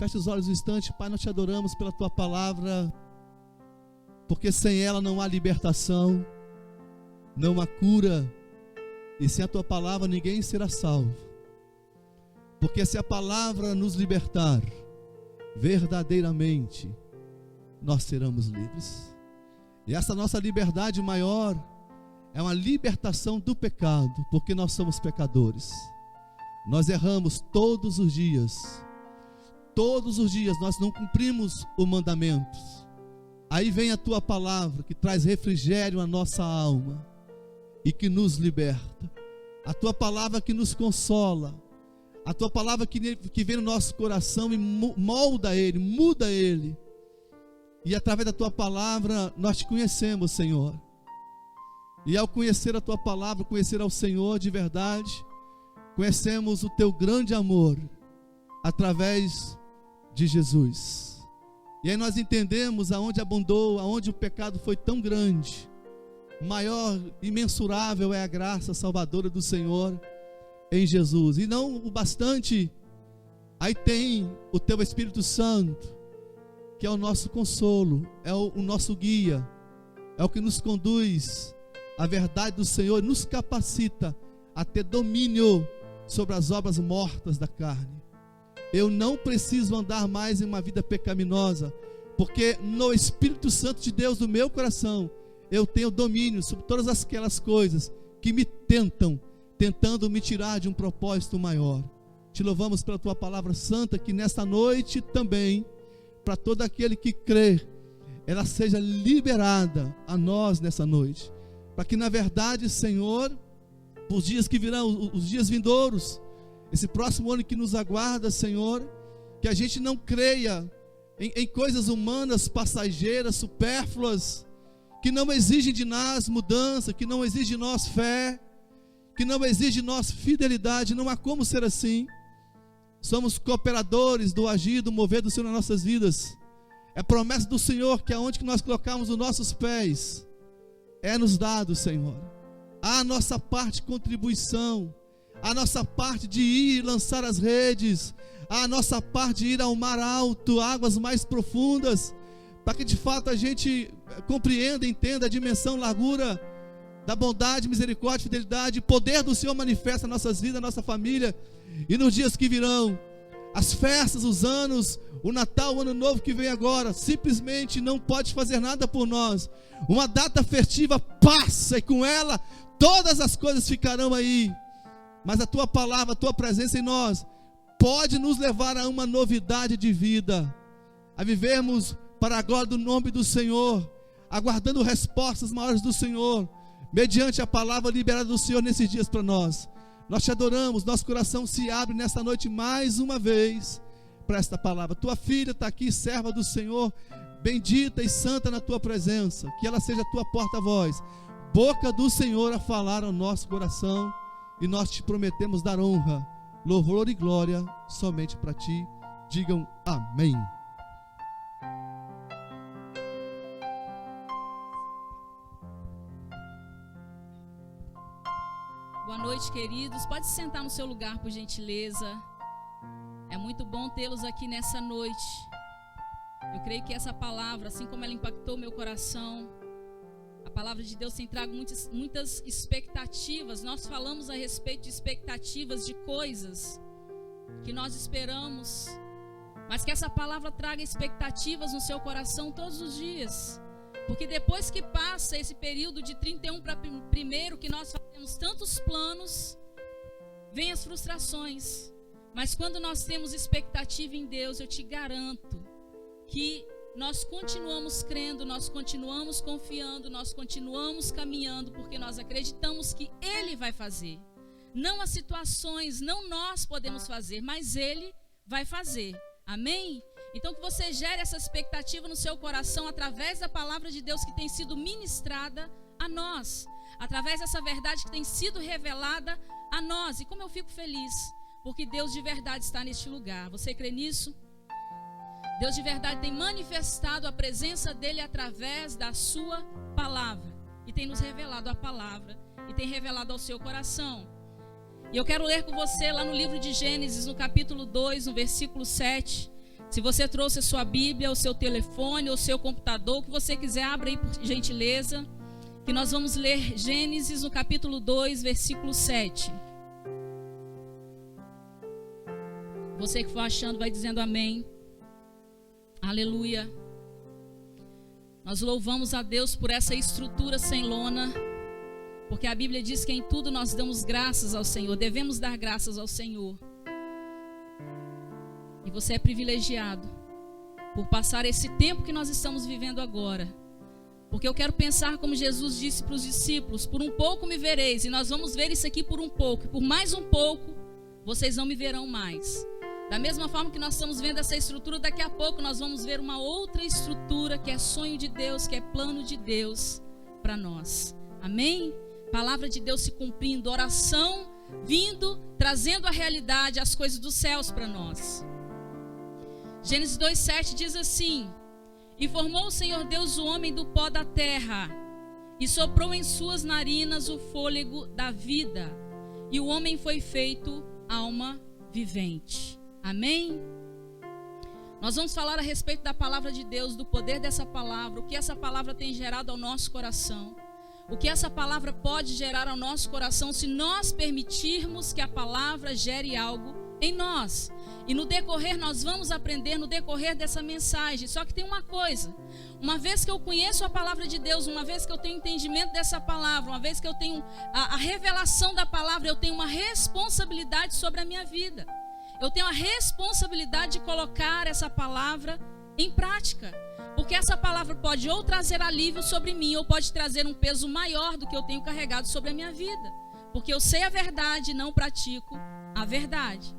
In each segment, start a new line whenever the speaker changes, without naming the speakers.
Feche os olhos um instante. Pai, nós te adoramos pela tua palavra, porque sem ela não há libertação, não há cura, e sem a tua palavra ninguém será salvo. Porque se a palavra nos libertar verdadeiramente, nós seremos livres. E essa nossa liberdade maior é uma libertação do pecado, porque nós somos pecadores. Nós erramos todos os dias. Todos os dias nós não cumprimos os mandamentos. Aí vem a tua palavra que traz refrigério à nossa alma e que nos liberta. A tua palavra que nos consola. A tua palavra que vem no nosso coração e molda ele, muda ele. E através da tua palavra nós te conhecemos, Senhor. E ao conhecer a tua palavra, conhecer ao Senhor de verdade, conhecemos o teu grande amor através de Jesus. E aí nós entendemos aonde abundou, aonde o pecado foi tão grande. Maior, imensurável é a graça salvadora do Senhor em Jesus. E não o bastante, aí tem o teu Espírito Santo, que é o nosso consolo, é o nosso guia, é o que nos conduz à verdade do Senhor, nos capacita a ter domínio sobre as obras mortas da carne. Eu não preciso andar mais em uma vida pecaminosa, porque no Espírito Santo de Deus no meu coração, eu tenho domínio sobre todas aquelas coisas que me tentando me tirar de um propósito maior. Te louvamos pela tua palavra santa, que nesta noite também, para todo aquele que crê, ela seja liberada a nós nessa noite, para que na verdade, Senhor, os dias que virão, os dias vindouros, esse próximo ano que nos aguarda, Senhor, que a gente não creia em coisas humanas, passageiras, supérfluas, que não exigem de nós mudança, que não exigem de nós fé, que não exigem de nós fidelidade. Não há como ser assim. Somos cooperadores do agir, do mover do Senhor nas nossas vidas. É promessa do Senhor que aonde que nós colocamos os nossos pés, é nos dado, Senhor. A nossa parte de contribuição, a nossa parte de ir lançar as redes, a nossa parte de ir ao mar alto, águas mais profundas, para que de fato a gente compreenda, entenda a dimensão, largura da bondade, misericórdia, fidelidade, poder do Senhor manifesta nas nossas vidas, na nossa família, e nos dias que virão, as festas, os anos, o Natal, o Ano Novo que vem agora, simplesmente não pode fazer nada por nós. Uma data festiva passa e com ela todas as coisas ficarão aí, mas a tua palavra, a tua presença em nós pode nos levar a uma novidade de vida, a vivermos para a glória do nome do Senhor, aguardando respostas maiores do Senhor, mediante a palavra liberada do Senhor nesses dias para nós. Nós te adoramos, nosso coração se abre nesta noite mais uma vez para esta palavra. Tua filha está aqui, serva do Senhor, bendita e santa na tua presença, que ela seja a tua porta-voz, boca do Senhor a falar ao nosso coração, e nós te prometemos dar honra, louvor e glória somente para ti. Digam amém.
Boa noite, queridos. Pode se sentar no seu lugar, por gentileza. É muito bom tê-los aqui nessa noite. Eu creio que essa palavra, assim como ela impactou meu coração, a palavra de Deus tem trago muitas expectativas. Nós falamos a respeito de expectativas de coisas que nós esperamos, mas que essa palavra traga expectativas no seu coração todos os dias. Porque depois que passa esse período de 31 para 1º, que nós fazemos tantos planos, vem as frustrações. Mas quando nós temos expectativa em Deus, eu te garanto que nós continuamos crendo, nós continuamos confiando, nós continuamos caminhando, porque nós acreditamos que Ele vai fazer. Não as situações, não nós podemos fazer, mas Ele vai fazer. Amém? Então que você gere essa expectativa no seu coração através da palavra de Deus que tem sido ministrada a nós, através dessa verdade que tem sido revelada a nós. E como eu fico feliz, porque Deus de verdade está neste lugar. Você crê nisso? Deus de verdade tem manifestado a presença dele através da sua palavra, e tem nos revelado a palavra, e tem revelado ao seu coração. E eu quero ler com você lá no livro de Gênesis, no capítulo 2, no versículo 7. Se você trouxe a sua Bíblia, o seu telefone, o seu computador, o que você quiser, abra aí por gentileza, que nós vamos ler Gênesis no capítulo 2, versículo 7. Você que for achando vai dizendo amém. Aleluia. Nós louvamos a Deus por essa estrutura sem lona, porque a Bíblia diz que em tudo nós damos graças ao Senhor, devemos dar graças ao Senhor. E você é privilegiado por passar esse tempo que nós estamos vivendo agora. Porque eu quero pensar como Jesus disse para os discípulos: por um pouco me vereis, e nós vamos ver isso aqui por um pouco, e por mais um pouco vocês não me verão mais. Da mesma forma que nós estamos vendo essa estrutura, daqui a pouco nós vamos ver uma outra estrutura que é sonho de Deus, que é plano de Deus para nós. Amém? Palavra de Deus se cumprindo, oração vindo, trazendo a realidade, as coisas dos céus para nós. Gênesis 2:7 diz assim: e formou o Senhor Deus o homem do pó da terra, e soprou em suas narinas o fôlego da vida, e o homem foi feito alma vivente. Amém? Nós vamos falar a respeito da palavra de Deus, do poder dessa palavra, o que essa palavra tem gerado ao nosso coração, o que essa palavra pode gerar ao nosso coração se nós permitirmos que a palavra gere algo em nós. E no decorrer nós vamos aprender no decorrer dessa mensagem. Só que tem uma coisa: uma vez que eu conheço a palavra de Deus, uma vez que eu tenho entendimento dessa palavra, uma vez que eu tenho a revelação da palavra, eu tenho uma responsabilidade sobre a minha vida. Eu tenho a responsabilidade de colocar essa palavra em prática. Porque essa palavra pode ou trazer alívio sobre mim, ou pode trazer um peso maior do que eu tenho carregado sobre a minha vida. Porque eu sei a verdade e não pratico a verdade.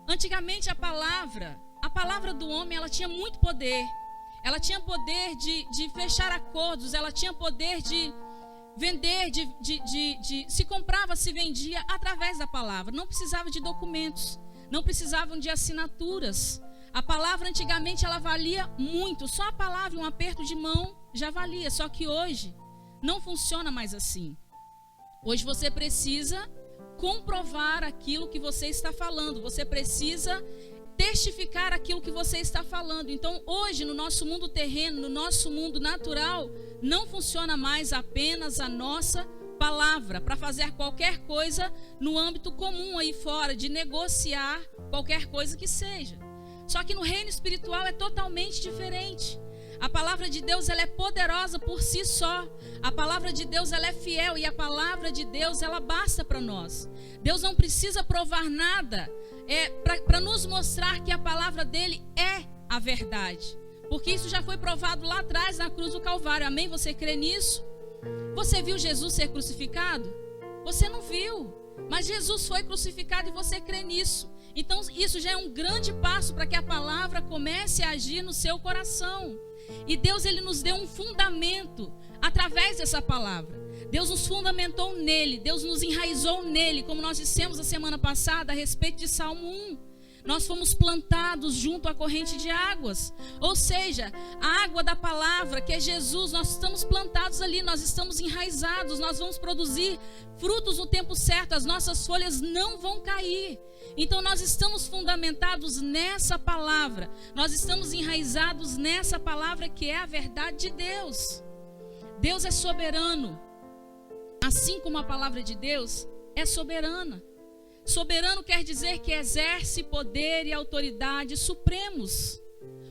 Antigamente a palavra do homem, ela tinha muito poder. Ela tinha poder de fechar acordos, ela tinha poder de vender, se comprava, se vendia através da palavra. Não precisava de documentos, não precisavam de assinaturas. A palavra antigamente ela valia muito, só a palavra, um aperto de mão já valia. Só que hoje não funciona mais assim. Hoje você precisa comprovar aquilo que você está falando, você precisa testificar aquilo que você está falando. Então hoje no nosso mundo terreno, no nosso mundo natural, não funciona mais apenas a nossa palavra para fazer qualquer coisa no âmbito comum aí fora, de negociar qualquer coisa que seja. Só que no reino espiritual é totalmente diferente. A palavra de Deus ela é poderosa por si só. A palavra de Deus ela é fiel e a palavra de Deus ela basta para nós. Deus não precisa provar nada para nos mostrar que a palavra dele é a verdade. Porque isso já foi provado lá atrás na cruz do Calvário. Amém? Você crê nisso? Você viu Jesus ser crucificado? Você não viu. Mas Jesus foi crucificado e você crê nisso. Então isso já é um grande passo para que a palavra comece a agir no seu coração. E Deus ele nos deu um fundamento através dessa palavra. Deus nos fundamentou nele, Deus nos enraizou nele, como nós dissemos a semana passada a respeito de Salmo 1. Nós fomos plantados junto à corrente de águas. Ou seja, a água da palavra, que é Jesus, nós estamos plantados ali, nós estamos enraizados, nós vamos produzir frutos no tempo certo, as nossas folhas não vão cair. Então nós estamos fundamentados nessa palavra, nós estamos enraizados nessa palavra que é a verdade de Deus. Deus é soberano, assim como a palavra de Deus é soberana. Soberano quer dizer que exerce poder e autoridade supremos.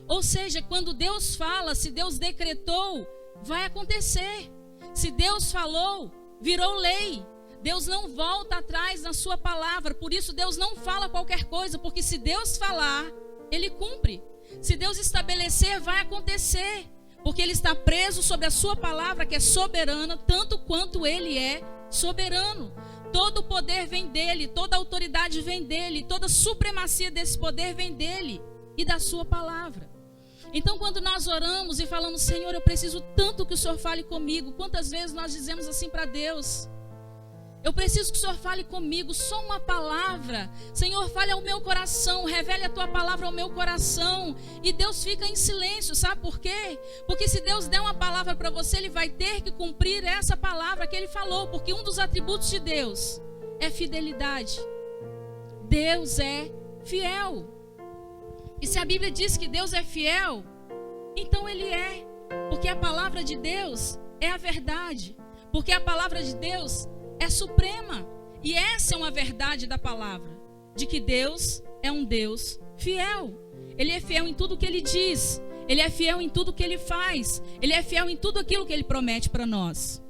Ou seja, quando Deus fala, se Deus decretou, vai acontecer. Se Deus falou, virou lei. Deus não volta atrás na sua palavra. Por isso Deus não fala qualquer coisa, porque se Deus falar, ele cumpre. Se Deus estabelecer, vai acontecer. Porque ele está preso sobre a sua palavra, que é soberana, tanto quanto ele é soberano. Todo o poder vem dele, toda a autoridade vem dele, toda a supremacia desse poder vem dele e da sua palavra. Então quando nós oramos e falamos, Senhor, eu preciso tanto que o Senhor fale comigo. Quantas vezes nós dizemos assim para Deus? Eu preciso que o Senhor fale comigo, só uma palavra. Senhor, fale ao meu coração, revele a tua palavra ao meu coração. E Deus fica em silêncio, sabe por quê? Porque se Deus der uma palavra para você, ele vai ter que cumprir essa palavra que ele falou. Porque um dos atributos de Deus é fidelidade. Deus é fiel. E se a Bíblia diz que Deus é fiel, então Ele é. Porque a palavra de Deus é a verdade. Porque a palavra de Deus é suprema. E essa é uma verdade da palavra. De que Deus é um Deus fiel. Ele é fiel em tudo que Ele diz. Ele é fiel em tudo que Ele faz. Ele é fiel em tudo aquilo que Ele promete para nós.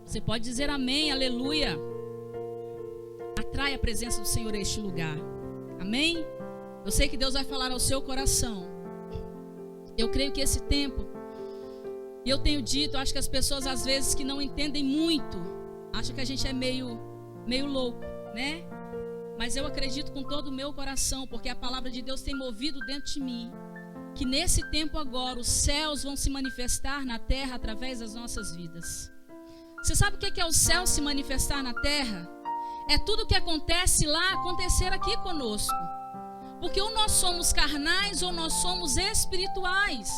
Você pode dizer amém, aleluia. Atrai a presença do Senhor a este lugar. Amém? Eu sei que Deus vai falar ao seu coração. Eu creio que esse tempo, e eu tenho dito, acho que as pessoas às vezes que não entendem muito, acham que a gente é meio louco, né? Mas eu acredito com todo o meu coração, porque a palavra de Deus tem movido dentro de mim, que nesse tempo agora os céus vão se manifestar na terra através das nossas vidas. Você sabe o que é o céu se manifestar na terra? É tudo que acontece lá acontecer aqui conosco. Porque ou nós somos carnais ou nós somos espirituais.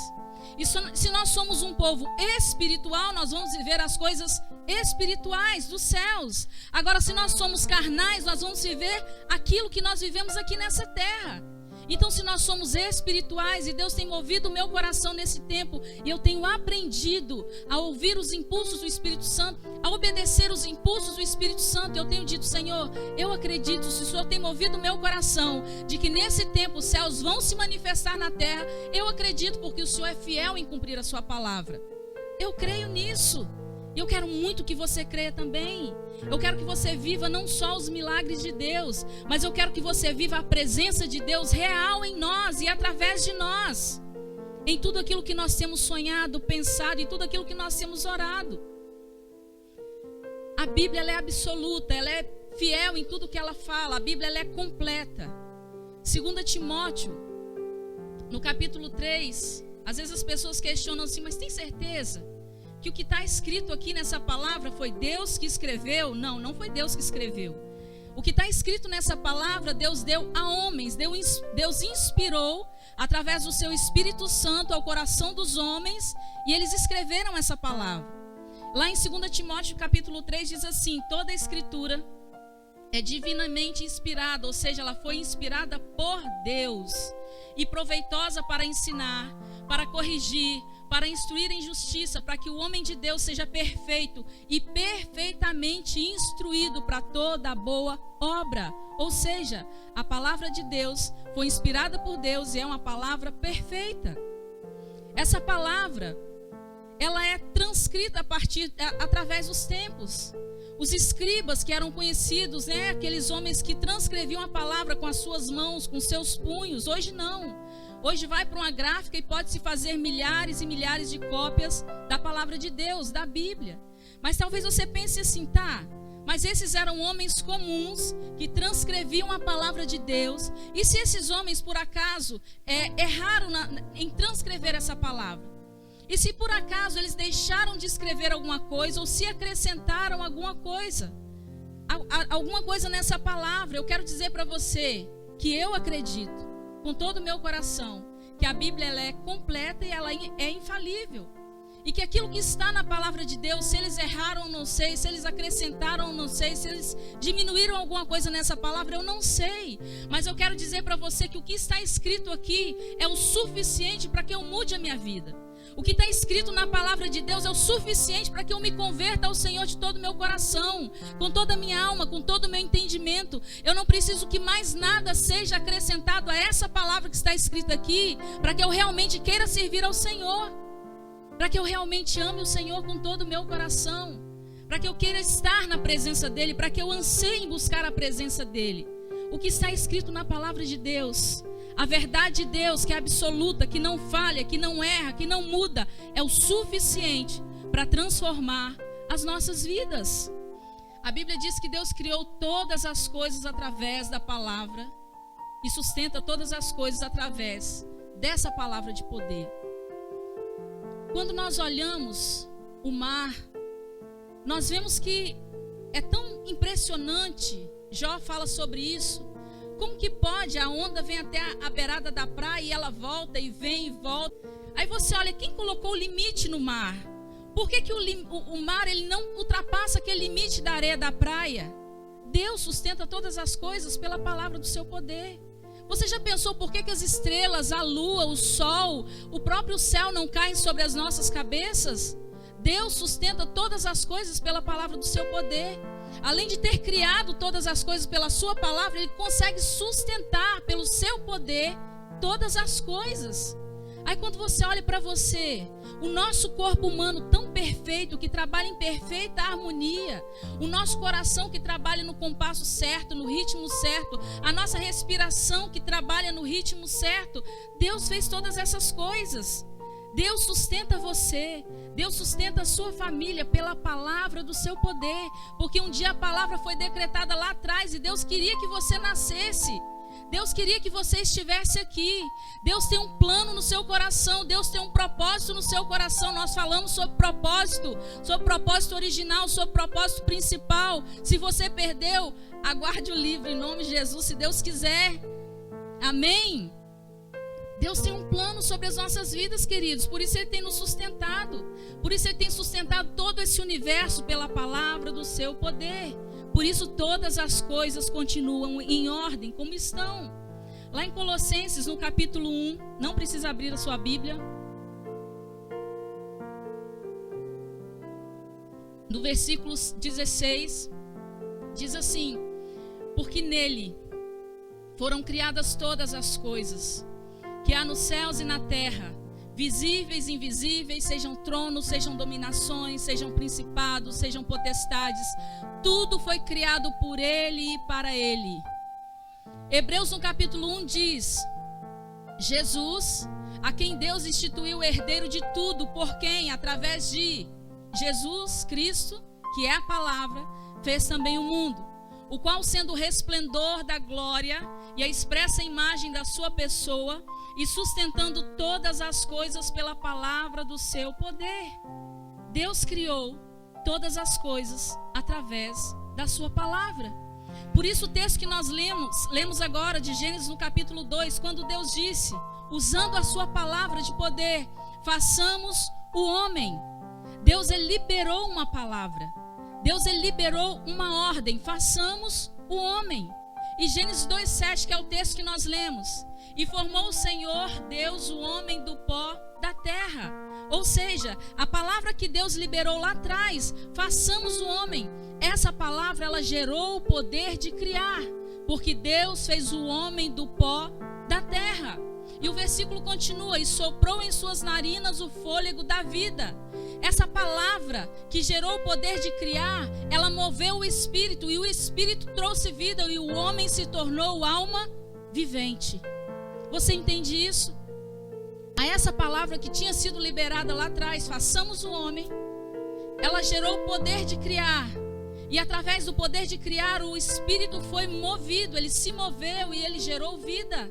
E se nós somos um povo espiritual, nós vamos viver as coisas espirituais dos céus. Agora, se nós somos carnais, nós vamos viver aquilo que nós vivemos aqui nessa terra. Então, se nós somos espirituais e Deus tem movido o meu coração nesse tempo, e eu tenho aprendido a ouvir os impulsos do Espírito Santo, a obedecer os impulsos do Espírito Santo, eu tenho dito, Senhor, eu acredito, se o Senhor tem movido o meu coração, de que nesse tempo os céus vão se manifestar na terra, eu acredito porque o Senhor é fiel em cumprir a sua palavra. Eu creio nisso. E eu quero muito que você creia também. Eu quero que você viva não só os milagres de Deus, mas eu quero que você viva a presença de Deus real em nós e através de nós. Em tudo aquilo que nós temos sonhado, pensado, em tudo aquilo que nós temos orado. A Bíblia ela é absoluta, ela é fiel em tudo que ela fala. A Bíblia ela é completa. 2 Timóteo, no capítulo 3, às vezes as pessoas questionam assim, mas tem certeza que o que está escrito aqui nessa palavra foi Deus que escreveu? Não, não foi Deus que escreveu. O que está escrito nessa palavra, Deus deu a homens. Deus inspirou, através do seu Espírito Santo, ao coração dos homens, e eles escreveram essa palavra. Lá em 2 Timóteo, capítulo 3, diz assim, toda a escritura é divinamente inspirada, ou seja, ela foi inspirada por Deus, e proveitosa para ensinar, para corrigir, para instruir em justiça, para que o homem de Deus seja perfeito e perfeitamente instruído para toda boa obra. Ou seja, a palavra de Deus foi inspirada por Deus e é uma palavra perfeita. Essa palavra, ela é transcrita através dos tempos. Os escribas que eram conhecidos, né, aqueles homens que transcreviam a palavra com as suas mãos, com seus punhos, hoje não. Hoje vai para uma gráfica e pode-se fazer milhares e milhares de cópias da palavra de Deus, da Bíblia. Mas talvez você pense assim, tá, mas esses eram homens comuns que transcreviam a palavra de Deus. E se esses homens, por acaso, erraram em transcrever essa palavra? E se por acaso eles deixaram de escrever alguma coisa ou se acrescentaram alguma coisa nessa palavra? Eu quero dizer para você que eu acredito com todo o meu coração que a Bíblia ela é completa e ela é infalível. E que aquilo que está na palavra de Deus, se eles erraram, não sei, se eles acrescentaram, não sei, se eles diminuíram alguma coisa nessa palavra, eu não sei. Mas eu quero dizer para você que o que está escrito aqui é o suficiente para que eu mude a minha vida. O que está escrito na palavra de Deus é o suficiente para que eu me converta ao Senhor de todo o meu coração, com toda a minha alma, com todo o meu entendimento. Eu não preciso que mais nada seja acrescentado a essa palavra que está escrita aqui, para que eu realmente queira servir ao Senhor, para que eu realmente ame o Senhor com todo o meu coração, para que eu queira estar na presença dEle, para que eu anseie em buscar a presença dEle. O que está escrito na palavra de Deus, a verdade de Deus, que é absoluta, que não falha, que não erra, que não muda, é o suficiente para transformar as nossas vidas. A Bíblia diz que Deus criou todas as coisas através da palavra e sustenta todas as coisas através dessa palavra de poder. Quando nós olhamos o mar, nós vemos que é tão impressionante. Jó fala sobre isso. Como que pode? A onda vem até a beirada da praia e ela volta e vem e volta. Aí você olha, quem colocou o limite no mar? Por que o mar ele não ultrapassa aquele limite da areia da praia? Deus sustenta todas as coisas pela palavra do seu poder. Você já pensou por que as estrelas, a lua, o sol, o próprio céu não caem sobre as nossas cabeças? Deus sustenta todas as coisas pela palavra do seu poder. Além de ter criado todas as coisas pela sua palavra, Ele consegue sustentar pelo seu poder todas as coisas. Aí quando você olha para você, o nosso corpo humano tão perfeito, que trabalha em perfeita harmonia, o nosso coração que trabalha no compasso certo, no ritmo certo, a nossa respiração que trabalha no ritmo certo, Deus fez todas essas coisas. Deus sustenta você, Deus sustenta a sua família pela palavra do seu poder, porque um dia a palavra foi decretada lá atrás e Deus queria que você nascesse. Deus queria que você estivesse aqui. Deus tem um plano no seu coração. Deus tem um propósito no seu coração. Nós falamos sobre propósito original, sobre propósito principal. Se você perdeu, aguarde o livro em nome de Jesus, se Deus quiser. Amém? Deus tem um plano sobre as nossas vidas, queridos. Por isso Ele tem nos sustentado. Por isso Ele tem sustentado todo esse universo pela palavra do seu poder. Por isso todas as coisas continuam em ordem como estão. Lá em Colossenses, no capítulo 1, não precisa abrir a sua Bíblia. No versículo 16, diz assim: porque nele foram criadas todas as coisas, que há nos céus e na terra, visíveis e invisíveis, sejam tronos, sejam dominações, sejam principados, sejam potestades, tudo foi criado por Ele e para Ele. Hebreus no capítulo 1 diz: Jesus, a quem Deus instituiu o herdeiro de tudo, por quem, através de Jesus Cristo, que é a palavra, fez também o mundo, o qual, sendo o resplendor da glória e a expressa imagem da sua pessoa, e sustentando todas as coisas pela palavra do seu poder. Deus criou todas as coisas através da sua palavra. Por isso o texto que nós lemos agora de Gênesis no capítulo 2, quando Deus disse, usando a sua palavra de poder, façamos o homem. Deus ele liberou uma palavra. Deus ele liberou uma ordem, façamos o homem. E Gênesis 2:7, que é o texto que nós lemos, e formou o Senhor Deus o homem do pó da terra. Ou seja, a palavra que Deus liberou lá atrás, façamos o homem, essa palavra ela gerou o poder de criar, porque Deus fez o homem do pó da terra. E o versículo continua: e soprou em suas narinas o fôlego da vida. Essa palavra que gerou o poder de criar, ela moveu o espírito, e o espírito trouxe vida, e o homem se tornou alma vivente. Você entende isso? A essa palavra que tinha sido liberada lá atrás, façamos o homem, ela gerou o poder de criar. E através do poder de criar, o espírito foi movido, ele se moveu e ele gerou vida.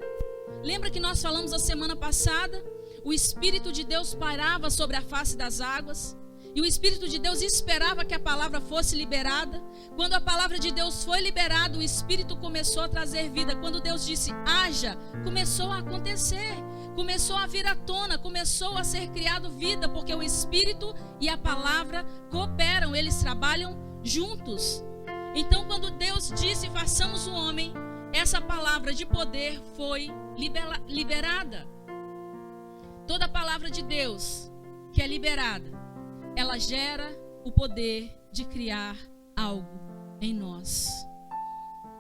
Lembra que nós falamos a semana passada? O Espírito de Deus pairava sobre a face das águas. E o Espírito de Deus esperava que a palavra fosse liberada. Quando a palavra de Deus foi liberada, o Espírito começou a trazer vida. Quando Deus disse, haja, começou a acontecer. Começou a vir à tona, começou a ser criado vida. Porque o Espírito e a palavra cooperam, eles trabalham juntos. Então quando Deus disse, façamos o homem, essa palavra de poder foi liberada. Toda palavra de Deus que é liberada, ela gera o poder de criar algo em nós.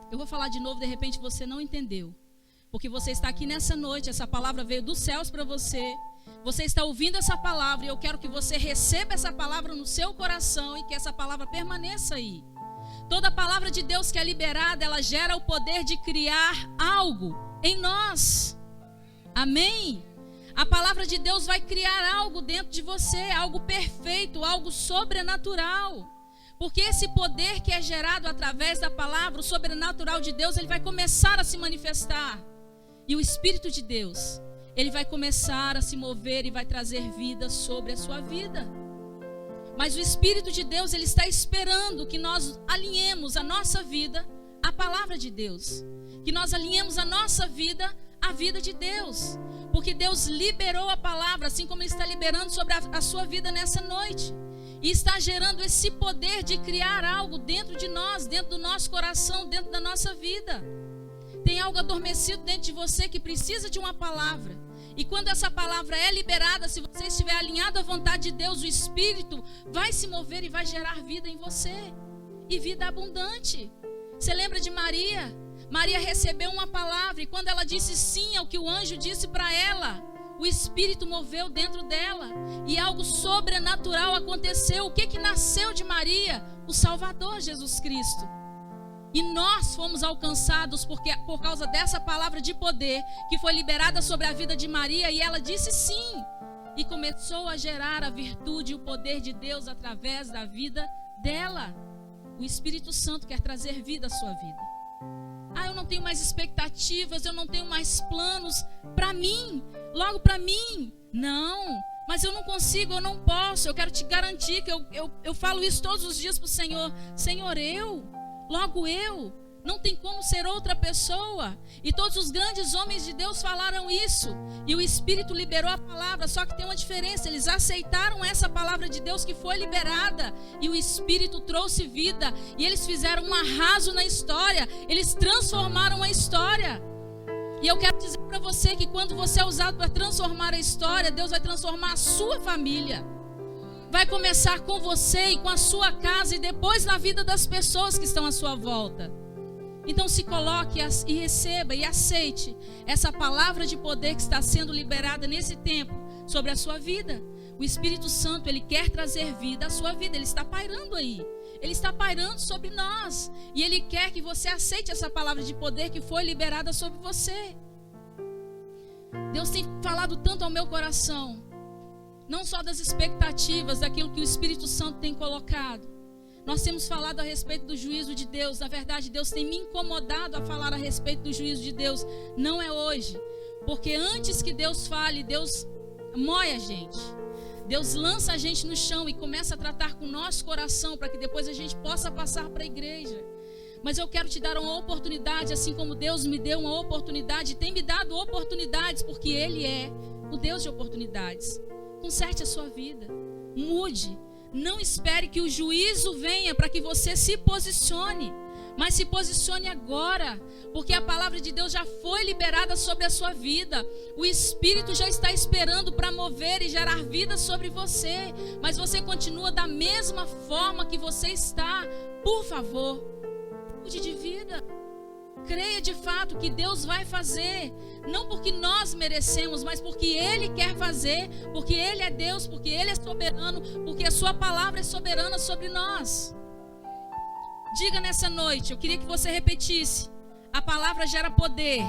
Eu vou falar de novo, de repente você não entendeu. Porque você está aqui nessa noite, essa palavra veio dos céus para você. Você está ouvindo essa palavra e eu quero que você receba essa palavra no seu coração e que essa palavra permaneça aí. Toda palavra de Deus que é liberada, ela gera o poder de criar algo em nós. Amém? A palavra de Deus vai criar algo dentro de você, algo perfeito, algo sobrenatural. Porque esse poder que é gerado através da palavra, o sobrenatural de Deus, ele vai começar a se manifestar. E o Espírito de Deus, ele vai começar a se mover e vai trazer vida sobre a sua vida. Mas o Espírito de Deus, ele está esperando que nós alinhemos a nossa vida à palavra de Deus. Que nós alinhemos a nossa vida à vida de Deus. Porque Deus liberou a palavra, assim como Ele está liberando sobre a sua vida nessa noite. e está gerando esse poder de criar algo dentro de nós, dentro do nosso coração, dentro da nossa vida. Tem algo adormecido dentro de você que precisa de uma palavra. E quando essa palavra é liberada, se você estiver alinhado à vontade de Deus, o Espírito vai se mover e vai gerar vida em você. E vida abundante. Você lembra de Maria? Maria recebeu uma palavra e quando ela disse sim ao que o anjo disse para ela, o Espírito moveu dentro dela e algo sobrenatural aconteceu. O que nasceu de Maria? O Salvador, Jesus Cristo. E nós fomos alcançados por causa dessa palavra de poder que foi liberada sobre a vida de Maria, e ela disse sim. E começou a gerar a virtude e o poder de Deus através da vida dela. O Espírito Santo quer trazer vida à sua vida. Eu não tenho mais expectativas, eu não tenho mais planos para mim, logo para mim. Não, mas eu não consigo, eu não posso. Eu quero te garantir que eu falo isso todos os dias para o Senhor. Senhor, logo eu, não tem como ser outra pessoa. E todos os grandes homens de Deus falaram isso. E o Espírito liberou a palavra, só que tem uma diferença. Eles aceitaram essa palavra de Deus que foi liberada. E o Espírito trouxe vida. E eles fizeram um arraso na história. Eles transformaram a história. E eu quero dizer para você que quando você é usado para transformar a história, Deus vai transformar a sua família. Vai começar com você e com a sua casa e depois na vida das pessoas que estão à sua volta. Então se coloque e receba e aceite essa palavra de poder que está sendo liberada nesse tempo sobre a sua vida. O Espírito Santo, ele quer trazer vida à sua vida, ele está pairando aí. Ele está pairando sobre nós e ele quer que você aceite essa palavra de poder que foi liberada sobre você. Deus tem falado tanto ao meu coração. Não só das expectativas, daquilo que o Espírito Santo tem colocado. Nós temos falado a respeito do juízo de Deus. Na verdade, Deus tem me incomodado a falar a respeito do juízo de Deus. Não é hoje. Porque antes que Deus fale, Deus moe a gente. Deus lança a gente no chão e começa a tratar com o nosso coração para que depois a gente possa passar para a igreja. Mas eu quero te dar uma oportunidade, assim como Deus me deu uma oportunidade, tem me dado oportunidades, porque Ele é o Deus de oportunidades. Conserte a sua vida, mude, não espere que o juízo venha para que você se posicione, mas se posicione agora, porque a palavra de Deus já foi liberada sobre a sua vida, o Espírito já está esperando para mover e gerar vida sobre você, mas você continua da mesma forma que você está. Por favor, mude de vida. Creia de fato que Deus vai fazer, não porque nós merecemos, mas porque Ele quer fazer, porque Ele é Deus, porque Ele é soberano, porque a sua palavra é soberana sobre nós. Diga nessa noite, eu queria que você repetisse: a palavra gera poder,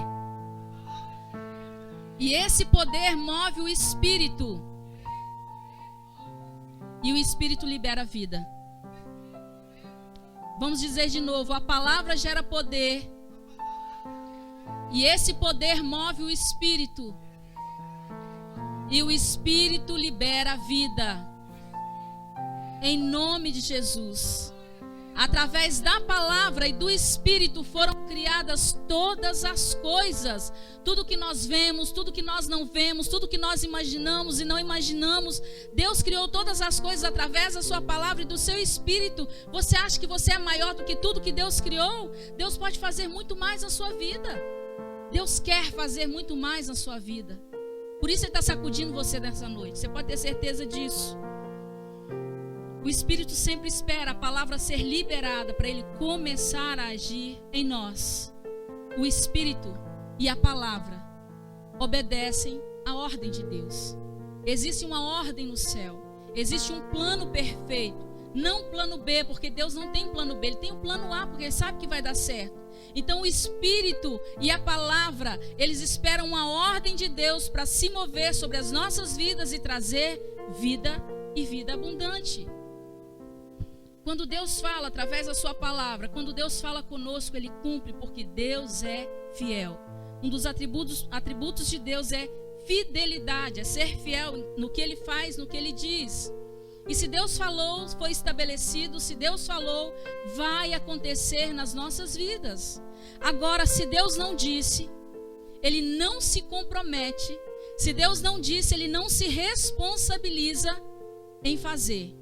e esse poder move o Espírito, e o Espírito libera a vida. Vamos dizer de novo: a palavra gera poder, e esse poder move o Espírito, e o Espírito libera a vida. Em nome de Jesus. Através da palavra e do Espírito foram criadas todas as coisas. Tudo que nós vemos, tudo que nós não vemos, tudo que nós imaginamos e não imaginamos. Deus criou todas as coisas através da sua palavra e do seu Espírito. Você acha que você é maior do que tudo que Deus criou? Deus pode fazer muito mais na sua vida. Deus quer fazer muito mais na sua vida. Por isso Ele está sacudindo você nessa noite. Você pode ter certeza disso. O Espírito sempre espera a palavra ser liberada para Ele começar a agir em nós. O Espírito e a palavra obedecem à ordem de Deus. Existe uma ordem no céu. Existe um plano perfeito. Não plano B, porque Deus não tem plano B. Ele tem um plano A, porque Ele sabe que vai dar certo. Então o Espírito e a palavra, eles esperam uma ordem de Deus para se mover sobre as nossas vidas e trazer vida e vida abundante. Quando Deus fala através da sua palavra, quando Deus fala conosco, Ele cumpre, porque Deus é fiel. Um dos atributos de Deus é fidelidade, é ser fiel no que Ele faz, no que Ele diz. E se Deus falou, foi estabelecido. Se Deus falou, vai acontecer nas nossas vidas. Agora, se Deus não disse, Ele não se compromete. Se Deus não disse, Ele não se responsabiliza em fazer.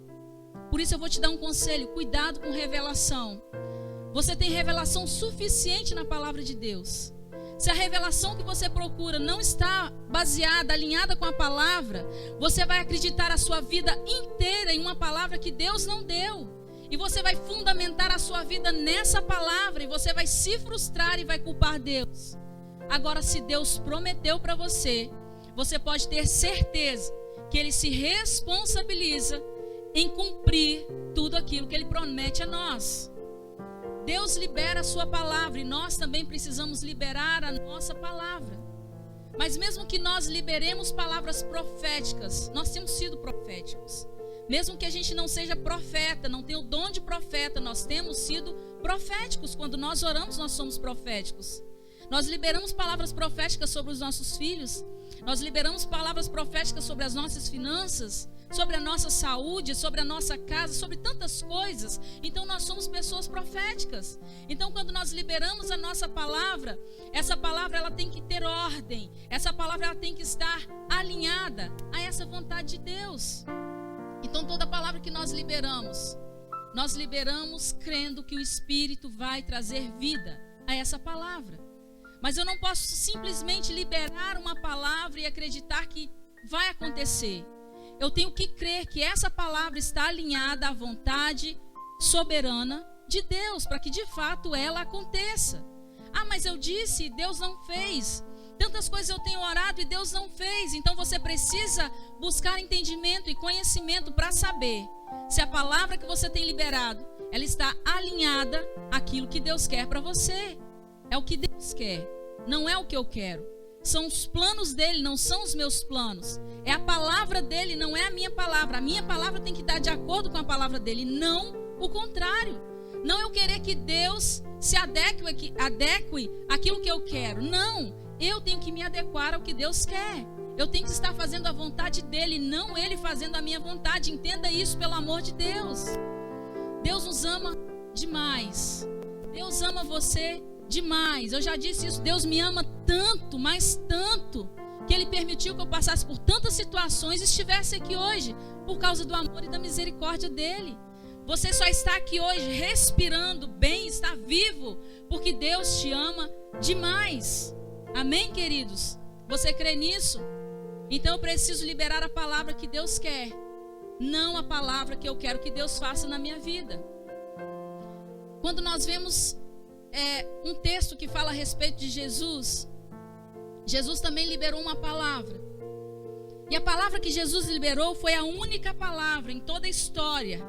Por isso eu vou te dar um conselho: cuidado com revelação. Você tem revelação suficiente na palavra de Deus. Se a revelação que você procura não está baseada, alinhada com a palavra, você vai acreditar a sua vida inteira em uma palavra que Deus não deu. E você vai fundamentar a sua vida nessa palavra, e você vai se frustrar e vai culpar Deus. Agora, se Deus prometeu para você, você pode ter certeza que Ele se responsabiliza em cumprir tudo aquilo que Ele promete a nós. Deus libera a sua palavra e nós também precisamos liberar a nossa palavra. Mas mesmo que nós liberemos palavras proféticas, nós temos sido proféticos. Mesmo que a gente não seja profeta, não tenha o dom de profeta, nós temos sido proféticos. Quando nós oramos, nós somos proféticos. Nós liberamos palavras proféticas sobre os nossos filhos. Nós liberamos palavras proféticas sobre as nossas finanças, sobre a nossa saúde, sobre a nossa casa, sobre tantas coisas. Então nós somos pessoas proféticas. Então quando nós liberamos a nossa palavra, essa palavra ela tem que ter ordem. Essa palavra ela tem que estar alinhada a essa vontade de Deus. Então toda palavra que nós liberamos crendo que o Espírito vai trazer vida a essa palavra. Mas eu não posso simplesmente liberar uma palavra e acreditar que vai acontecer. Eu tenho que crer que essa palavra está alinhada à vontade soberana de Deus, para que de fato ela aconteça. Ah, mas eu disse e Deus não fez. Tantas coisas eu tenho orado e Deus não fez. Então você precisa buscar entendimento e conhecimento para saber se a palavra que você tem liberado, ela está alinhada àquilo que Deus quer para você. É o que Deus quer, não é o que eu quero. São os planos dele, não são os meus planos. É a palavra dele, não é a minha palavra. A minha palavra tem que estar de acordo com a palavra dele, não o contrário. Não eu querer que Deus se adeque àquilo que eu quero. Não, eu tenho que me adequar ao que Deus quer. Eu tenho que estar fazendo a vontade dele, não ele fazendo a minha vontade. Entenda isso, pelo amor de Deus. Deus nos ama demais. Deus ama você demais. Eu já disse isso. Deus me ama tanto, mas tanto, que Ele permitiu que eu passasse por tantas situações e estivesse aqui hoje por causa do amor e da misericórdia dele. Você só está aqui hoje respirando bem, está vivo, porque Deus te ama demais. Amém, queridos? Você crê nisso? Então eu preciso liberar a palavra que Deus quer, não a palavra que eu quero que Deus faça na minha vida. Quando nós vemos um texto que fala a respeito de Jesus, Jesus também liberou uma palavra. E a palavra que Jesus liberou foi a única palavra em toda a história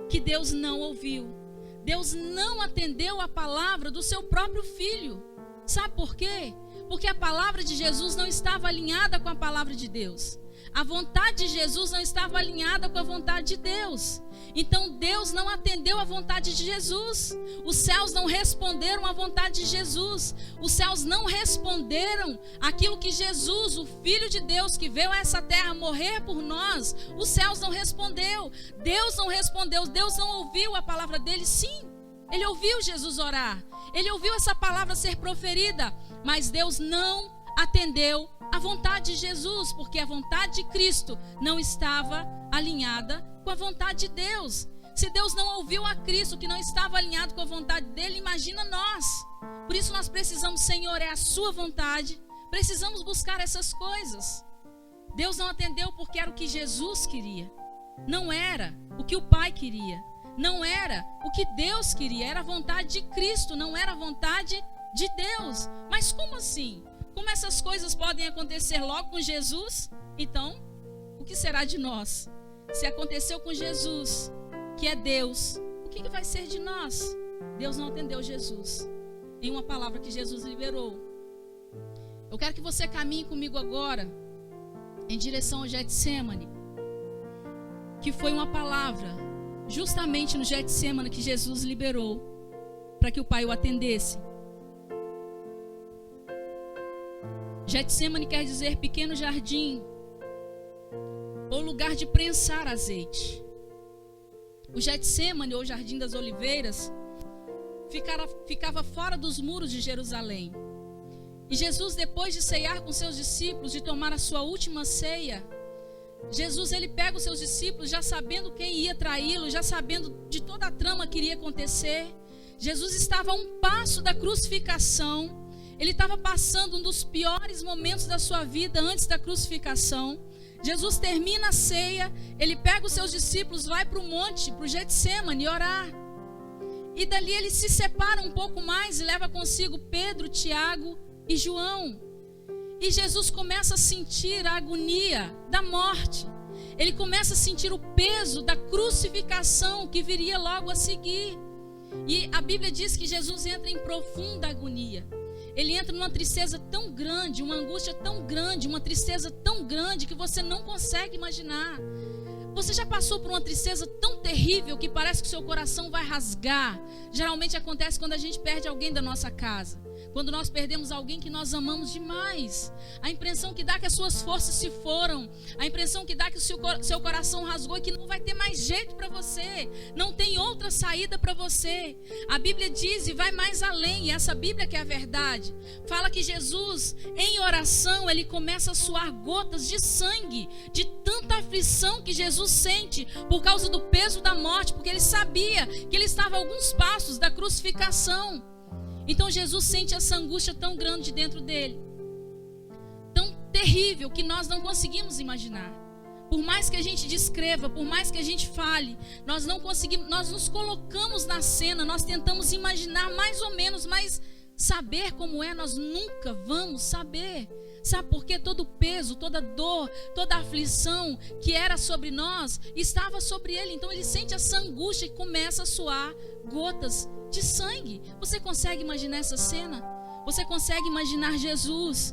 que Deus não ouviu. Deus não atendeu a palavra do seu próprio filho. Sabe por quê? Porque a palavra de Jesus não estava alinhada com a palavra de Deus. A vontade de Jesus não estava alinhada com a vontade de Deus. Então Deus não atendeu a vontade de Jesus. Os céus não responderam à vontade de Jesus. Os céus não responderam aquilo que Jesus, o Filho de Deus, que veio a essa terra morrer por nós, os céus não respondeu. Deus não respondeu. Deus não ouviu a palavra dele. Sim, ele ouviu Jesus orar. Ele ouviu essa palavra ser proferida. Mas Deus não atendeu a vontade de Jesus, porque a vontade de Cristo não estava alinhada com a vontade de Deus. Se Deus não ouviu a Cristo, que não estava alinhado com a vontade dele, imagina nós. Por isso nós precisamos, Senhor, é a sua vontade. Precisamos buscar essas coisas. Deus não atendeu porque era o que Jesus queria. Não era o que o Pai queria. Não era o que Deus queria. Era a vontade de Cristo, não era a vontade de Deus. Mas como assim? Como essas coisas podem acontecer logo com Jesus? Então, o que será de nós? Se aconteceu com Jesus, que é Deus, o que vai ser de nós? Deus não atendeu Jesus em uma palavra que Jesus liberou. Eu quero que você caminhe comigo agora em direção ao Getsêmani, que foi uma palavra justamente no Getsêmani que Jesus liberou para que o Pai o atendesse. Getsêmani quer dizer pequeno jardim ou lugar de prensar azeite. O Getsêmani, ou Jardim das Oliveiras, ficava fora dos muros de Jerusalém. E Jesus, depois de ceiar com seus discípulos, de tomar a sua última ceia, Jesus, ele pega os seus discípulos já sabendo quem ia traí-lo, já sabendo de toda a trama que iria acontecer. Jesus estava a um passo da crucificação. Ele estava passando um dos piores momentos da sua vida antes da crucificação. Jesus termina a ceia, ele pega os seus discípulos, vai para o monte, para o Getsemane orar. E dali ele se separa um pouco mais e leva consigo Pedro, Tiago e João. E Jesus começa a sentir a agonia da morte. Ele começa a sentir o peso da crucificação que viria logo a seguir. E a Bíblia diz que Jesus entra em profunda agonia. Ele entra numa tristeza tão grande, uma angústia tão grande, uma tristeza tão grande que você não consegue imaginar. Você já passou por uma tristeza tão terrível que parece que o seu coração vai rasgar? Geralmente acontece quando a gente perde alguém da nossa casa. Quando nós perdemos alguém que nós amamos demais. A impressão que dá que as suas forças se foram. A impressão que dá que o seu coração rasgou e que não vai ter mais jeito para você. Não tem outra saída para você. A Bíblia diz e vai mais além. E essa Bíblia que é a verdade. Fala que Jesus, em oração, ele começa a suar gotas de sangue. De tanta aflição que Jesus sente por causa do peso da morte. Porque ele sabia que ele estava a alguns passos da crucificação. Então Jesus sente essa angústia tão grande dentro dele, tão terrível que nós não conseguimos imaginar. Por mais que a gente descreva, por mais que a gente fale, nós não conseguimos, nós nos colocamos na cena, nós tentamos imaginar mais ou menos, mas saber como é, nós nunca vamos saber. Sabe por quê? Todo o peso, toda a dor, toda a aflição que era sobre nós, estava sobre ele. Então ele sente essa angústia e começa a suar gotas de sangue. Você consegue imaginar essa cena? Você consegue imaginar Jesus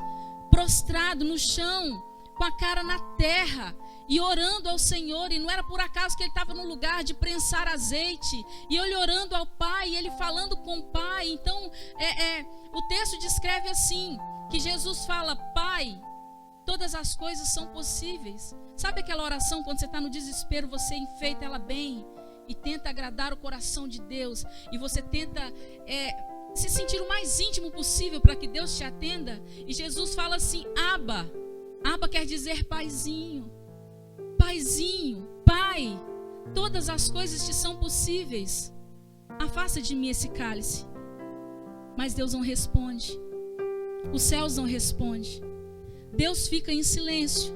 prostrado no chão, com a cara na terra e orando ao Senhor? E não era por acaso que ele estava no lugar de prensar azeite, e ele orando ao Pai, e ele falando com o Pai. Então o texto descreve assim, que Jesus fala: Pai, todas as coisas são possíveis. Sabe aquela oração quando você está no desespero, você enfeita ela bem e tenta agradar o coração de Deus, e você tenta se sentir o mais íntimo possível para que Deus te atenda? E Jesus fala assim: Abba. Abba quer dizer paizinho. Paizinho, Pai, todas as coisas te são possíveis. Afasta de mim esse cálice. Mas Deus não responde. Os céus não respondem. Deus fica em silêncio.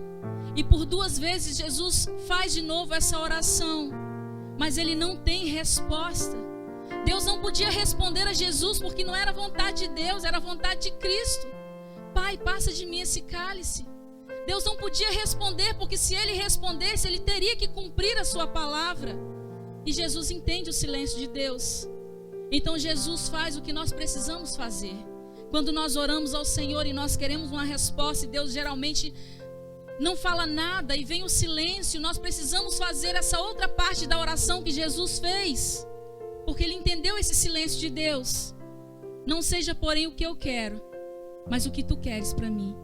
E por 2 vezes Jesus faz de novo essa oração, mas ele não tem resposta. Deus não podia responder a Jesus porque não era vontade de Deus, era vontade de Cristo. Pai, passa de mim esse cálice. Deus não podia responder porque se ele respondesse, ele teria que cumprir a sua palavra. E Jesus entende o silêncio de Deus. Então Jesus faz o que nós precisamos fazer. Quando nós oramos ao Senhor e nós queremos uma resposta e Deus geralmente não fala nada e vem o silêncio, nós precisamos fazer essa outra parte da oração que Jesus fez, porque ele entendeu esse silêncio de Deus. Não seja, porém, o que eu quero, mas o que tu queres para mim.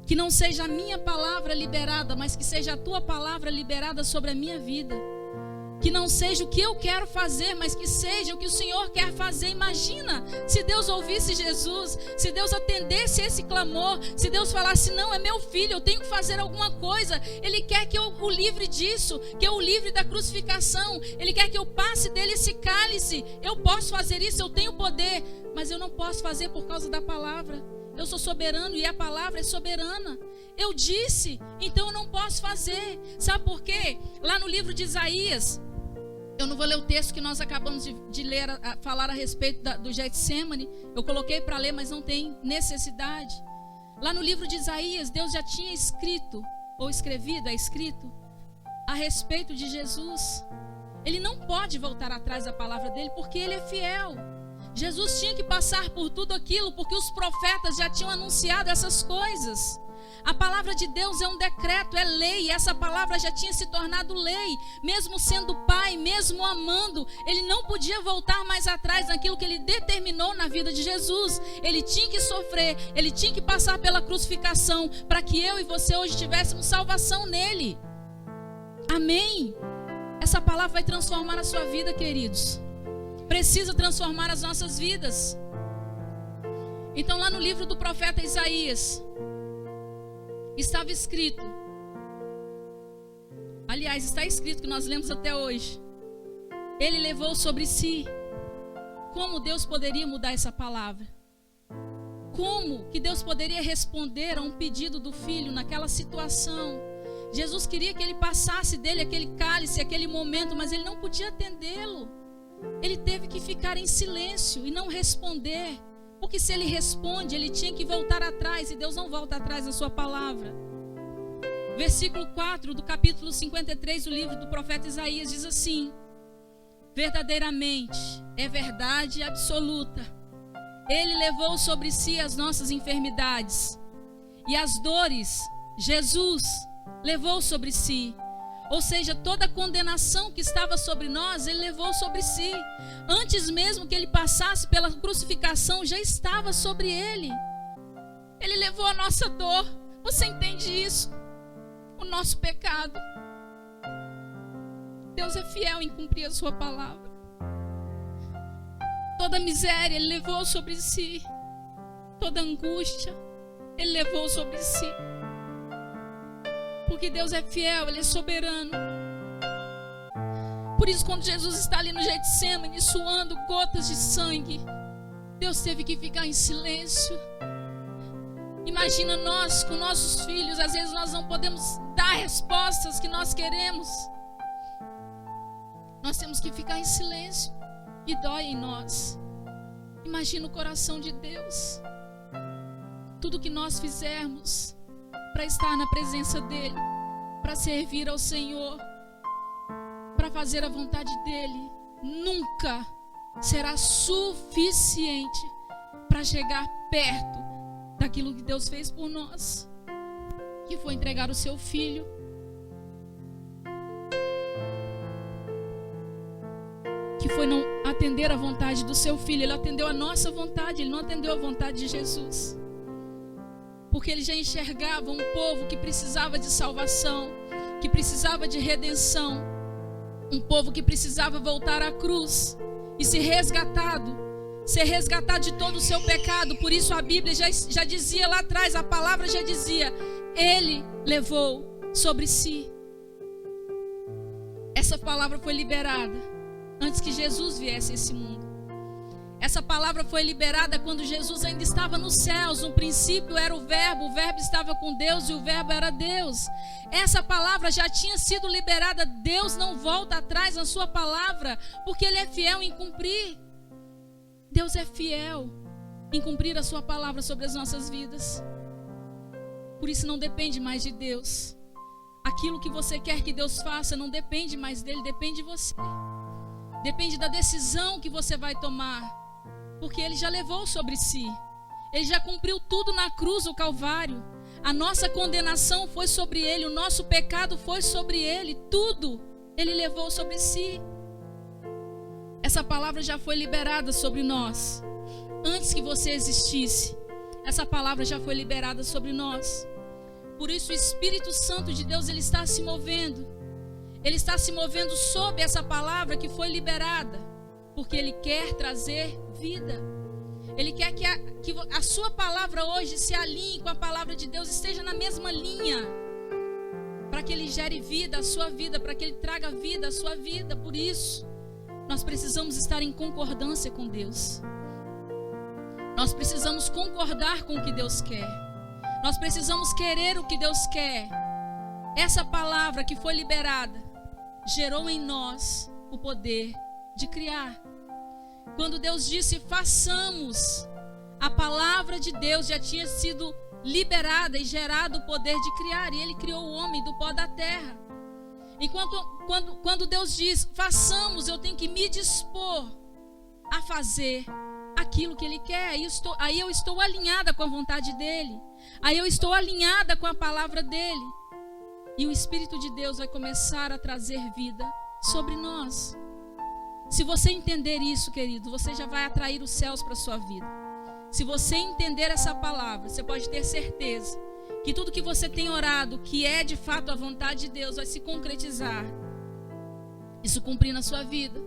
Que não seja a minha palavra liberada, mas que seja a tua palavra liberada sobre a minha vida. Que não seja o que eu quero fazer, mas que seja o que o Senhor quer fazer. Imagina se Deus ouvisse Jesus, se Deus atendesse esse clamor, se Deus falasse: não, é meu filho, eu tenho que fazer alguma coisa. Ele quer que eu o livre disso, que eu o livre da crucificação. Ele quer que eu passe dele esse cálice. Eu posso fazer isso, eu tenho poder, mas eu não posso fazer por causa da palavra. Eu sou soberano e a palavra é soberana. Eu disse, então eu não posso fazer. Sabe por quê? Lá no livro de Isaías, eu não vou ler o texto que nós acabamos de ler, falar a respeito do Getsemane. Eu coloquei para ler, mas não tem necessidade. Lá no livro de Isaías, Deus já tinha escrito, ou escrevido, escrito, a respeito de Jesus. Ele não pode voltar atrás da palavra dele, porque ele é fiel. Jesus tinha que passar por tudo aquilo, porque os profetas já tinham anunciado essas coisas. A palavra de Deus é um decreto, é lei, e essa palavra já tinha se tornado lei. Mesmo sendo pai, mesmo amando, ele não podia voltar mais atrás naquilo que ele determinou na vida de Jesus. Ele tinha que sofrer, ele tinha que passar pela crucificação, para que eu e você hoje tivéssemos salvação nele. Amém? Essa palavra vai transformar a sua vida, queridos. Precisa transformar as nossas vidas. Então, lá no livro do profeta Isaías, estava escrito: Aliás, está escrito que nós lemos até hoje. Ele levou sobre si. Como Deus poderia mudar essa palavra? Como que Deus poderia responder a um pedido do filho naquela situação? Jesus queria que ele passasse dele aquele cálice, aquele momento, mas ele não podia atendê-lo. Ele teve que ficar em silêncio e não responder. Porque se ele responde, ele tinha que voltar atrás, e Deus não volta atrás na sua palavra. Versículo 4 do capítulo 53 do livro do profeta Isaías diz assim: verdadeiramente é verdade absoluta. Ele levou sobre si as nossas enfermidades e as dores, Jesus levou sobre si. Ou seja, toda a condenação que estava sobre nós, ele levou sobre si. Antes mesmo que ele passasse pela crucificação, já estava sobre ele. Ele levou a nossa dor. Você entende isso? O nosso pecado. Deus é fiel em cumprir a sua palavra. Toda miséria ele levou sobre si. Toda angústia ele levou sobre si. Porque Deus é fiel, ele é soberano. Por isso, quando Jesus está ali no Getsêmani, suando gotas de sangue, Deus teve que ficar em silêncio. Imagina nós com nossos filhos, às vezes nós não podemos dar respostas que nós queremos. Nós temos que ficar em silêncio e dói em nós. Imagina o coração de Deus. Tudo que nós fizermos para estar na presença dele, para servir ao Senhor, para fazer a vontade dele, nunca será suficiente para chegar perto daquilo que Deus fez por nós, que foi entregar o seu filho. Que foi não atender a vontade do seu filho. Ele atendeu a nossa vontade, ele não atendeu a vontade de Jesus. Porque ele já enxergava um povo que precisava de salvação, que precisava de redenção, um povo que precisava voltar à cruz e ser resgatado de todo o seu pecado. Por isso a Bíblia já dizia lá atrás, a palavra já dizia, ele levou sobre si. Essa palavra foi liberada antes que Jesus viesse a esse mundo. Essa palavra foi liberada quando Jesus ainda estava nos céus. No princípio era o Verbo estava com Deus e o Verbo era Deus. Essa palavra já tinha sido liberada. Deus não volta atrás na sua palavra, porque ele é fiel em cumprir. Deus é fiel em cumprir a sua palavra sobre as nossas vidas. Por isso não depende mais de Deus. Aquilo que você quer que Deus faça não depende mais dele, depende de você. Depende da decisão que você vai tomar. Porque ele já levou sobre si. Ele já cumpriu tudo na cruz, o Calvário. A nossa condenação foi sobre ele, o nosso pecado foi sobre ele, tudo ele levou sobre si. Essa palavra já foi liberada sobre nós. Antes que você existisse, essa palavra já foi liberada sobre nós. Por isso o Espírito Santo de Deus, ele está se movendo. Ele está se movendo sob essa palavra que foi liberada. Porque ele quer trazer vida. Ele quer que a sua palavra hoje se alinhe com a palavra de Deus, esteja na mesma linha, para que ele gere vida à sua vida, para que ele traga vida à sua vida. Por isso, nós precisamos estar em concordância com Deus. Nós precisamos concordar com o que Deus quer. Nós precisamos querer o que Deus quer. Essa palavra que foi liberada gerou em nós o poder de criar. Quando Deus disse façamos, a palavra de Deus já tinha sido liberada e gerado o poder de criar. E ele criou o homem do pó da terra. Quando Deus diz façamos, eu tenho que me dispor a fazer aquilo que ele quer. Aí eu estou alinhada com a vontade dele. Aí eu estou alinhada com a palavra dele. E o Espírito de Deus vai começar a trazer vida sobre nós. Se você entender isso, querido, você já vai atrair os céus para a sua vida. Se você entender essa palavra, você pode ter certeza que tudo que você tem orado, que é de fato a vontade de Deus, vai se concretizar. Isso cumprir na sua vida.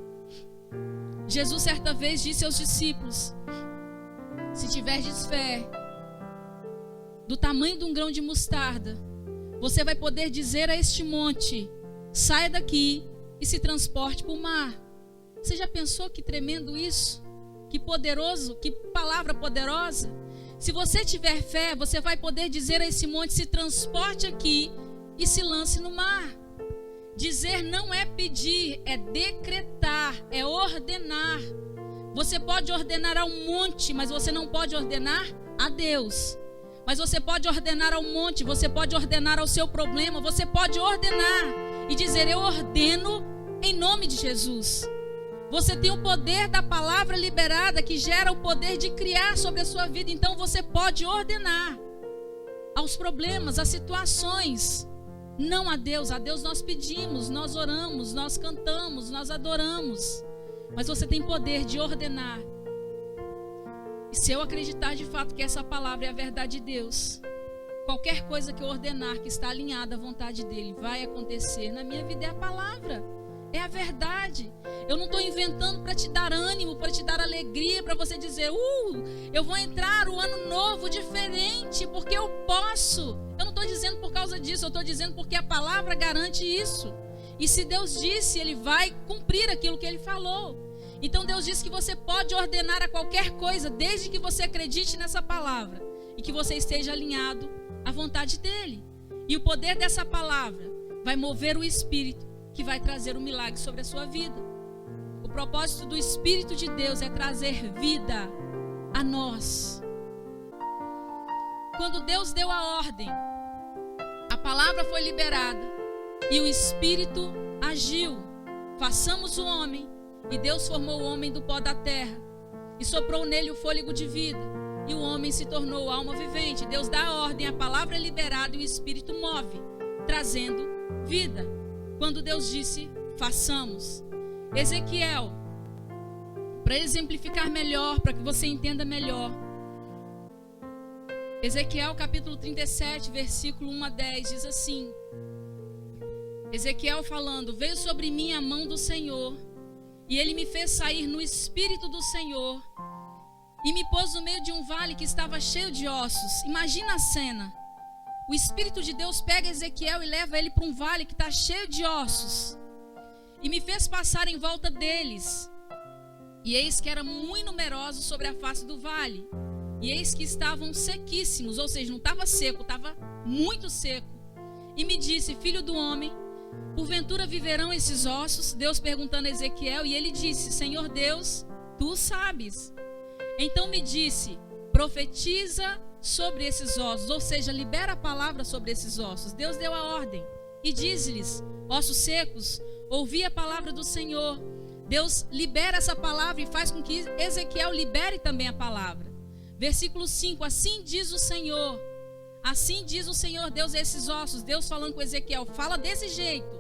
Jesus certa vez disse aos discípulos: se tiverdes fé do tamanho de um grão de mostarda, você vai poder dizer a este monte: saia daqui e se transporte para o mar. Você já pensou que tremendo isso? Que poderoso, que palavra poderosa. Se você tiver fé, você vai poder dizer a esse monte: se transporte aqui e se lance no mar. Dizer não é pedir, é decretar, é ordenar. Você pode ordenar ao monte, mas você não pode ordenar a Deus. Mas você pode ordenar ao monte, você pode ordenar ao seu problema, você pode ordenar e dizer: eu ordeno em nome de Jesus. Você tem o poder da palavra liberada que gera o poder de criar sobre a sua vida. Então você pode ordenar aos problemas, às situações. Não a Deus. A Deus nós pedimos, nós oramos, nós cantamos, nós adoramos. Mas você tem poder de ordenar. E se eu acreditar de fato que essa palavra é a verdade de Deus, qualquer coisa que eu ordenar que está alinhada à vontade dele vai acontecer. Na minha vida é a palavra. É a verdade. Eu não estou inventando para te dar ânimo, para te dar alegria, para você dizer: eu vou entrar o ano novo diferente, porque eu posso. Eu não estou dizendo por causa disso, eu estou dizendo porque a palavra garante isso. E se Deus disse, Ele vai cumprir aquilo que Ele falou. Então Deus disse que você pode ordenar a qualquer coisa, desde que você acredite nessa palavra e que você esteja alinhado à vontade dEle. E o poder dessa palavra vai mover o Espírito, que vai trazer um milagre sobre a sua vida. O propósito do Espírito de Deus é trazer vida a nós. Quando Deus deu a ordem, a palavra foi liberada e o Espírito agiu. Façamos o homem. E Deus formou o homem do pó da terra e soprou nele o fôlego de vida. E o homem se tornou alma vivente. Deus dá a ordem, a palavra é liberada e o Espírito move, trazendo vida. Quando Deus disse: façamos. Ezequiel, para exemplificar melhor, para que você entenda melhor, Ezequiel capítulo 37, versículo 1 a 10, diz assim: Ezequiel falando: veio sobre mim a mão do Senhor, e ele me fez sair no Espírito do Senhor, e me pôs no meio de um vale que estava cheio de ossos. Imagina a cena. O Espírito de Deus pega Ezequiel e leva ele para um vale que está cheio de ossos. E me fez passar em volta deles. E eis que eram muito numerosos sobre a face do vale. E eis que estavam sequíssimos, ou seja, não estava seco, estava muito seco. E me disse: filho do homem, porventura viverão esses ossos? Deus perguntando a Ezequiel, e ele disse: Senhor Deus, tu sabes. Então me disse: profetiza sobre esses ossos, ou seja, libera a palavra sobre esses ossos. Deus deu a ordem e diz-lhes: ossos secos, ouvi a palavra do Senhor. Deus libera essa palavra e faz com que Ezequiel libere também a palavra. Versículo 5: assim diz o Senhor Deus a esses ossos. Deus falando com Ezequiel, fala desse jeito: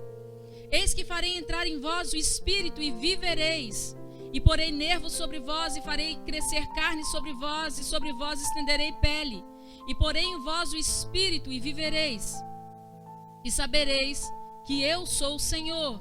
eis que farei entrar em vós o Espírito e vivereis. E porei nervos sobre vós, e farei crescer carne sobre vós, e sobre vós estenderei pele. E porei em vós o Espírito, e vivereis. E sabereis que eu sou o Senhor.